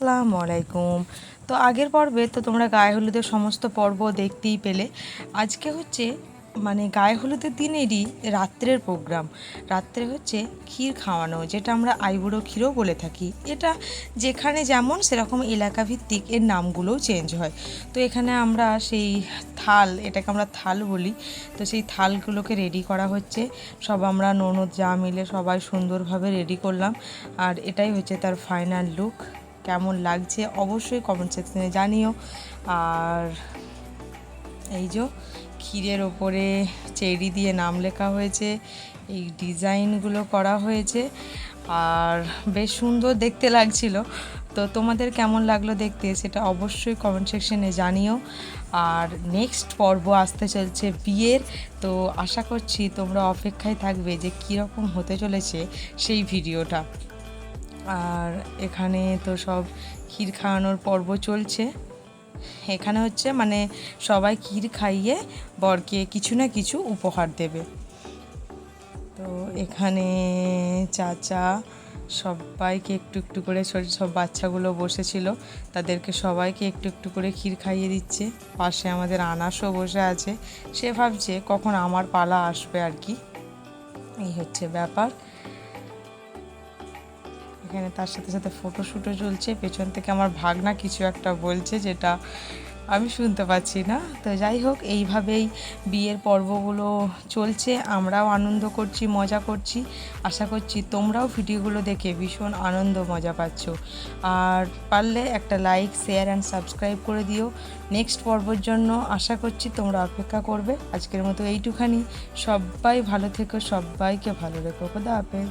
আসসালামু আলাইকুম। তো আগের পর্বে তো তোমরা গায়ে হলুদের সমস্ত পর্ব দেখতেই পেলে। আজকে হচ্ছে মানে গায়ে হলুদের দিনেরই রাত্রের প্রোগ্রাম। রাত্রে হচ্ছে ক্ষীর খাওয়ানো, যেটা আমরা আইবুড়ো ক্ষীরও বলে থাকি। এটা যেখানে যেমন সেরকম এলাকা ভিত্তিক এর নামগুলোও চেঞ্জ হয়। তো এখানে আমরা সেই থাল, এটাকে আমরা থাল বলি, তো সেই থালগুলোকে রেডি করা হচ্ছে। সব আমরা ননদ যা মিলে সবাই সুন্দরভাবে রেডি করলাম। আর এটাই হচ্ছে তার ফাইনাল লুক। কেমন লাগছে অবশ্যই কমেন্ট সেকশনে জানিও। আর এই যে ক্ষীরের ওপরে চেরি দিয়ে নাম লেখা হয়েছে, এই ডিজাইনগুলো করা হয়েছে, আর বেশ সুন্দর দেখতে লাগছিল। তো তোমাদের কেমন লাগলো দেখতে সেটা অবশ্যই কমেন্ট সেকশনে জানিও। আর নেক্সট পর্ব আসতে চলছে বিয়ের। তো আশা করছি তোমরা অপেক্ষায় থাকবে যে কীরকম হতে চলেছে সেই ভিডিওটা। আর এখানে তো সব ক্ষীর খাওয়ানোর পর্ব চলছে। এখানে হচ্ছে মানে সবাই ক্ষীর খাইয়ে বরকে কিছু না কিছু উপহার দেবে। তো এখানে চাচা সবাইকে একটু একটু করে, ছোট সব বাচ্চাগুলো বসেছিল তাদেরকে সবাইকে একটু একটু করে ক্ষীর খাইয়ে দিচ্ছে। পাশে আমাদের আনাসও বসে আছে, সে ভাবছে কখন আমার পালা আসবে আর কি। এই হচ্ছে ব্যাপার। এখানে তার সাথে সাথে ফটোশ্যুটও চলছে। পেছন থেকে আমার ভাগনা কিছু একটা বলছে, যেটা আমি শুনতে পাচ্ছি না। তো যাই হোক, এইভাবেই বিয়ের পর্বগুলো চলছে। আমরাও আনন্দ করছি, মজা করছি। আশা করছি তোমরাও ভিডিওগুলো দেখে ভীষণ আনন্দ মজা পাচ্ছ। আর পারলে একটা লাইক, শেয়ার অ্যান্ড সাবস্ক্রাইব করে দিও। নেক্সট পর্বর জন্য আশা করছি তোমরা অপেক্ষা করবে। আজকের মতো এইটুখানি। সবাই ভালো থেকো, সবাইকে ভালো রেখো। খোদা হাফেজ।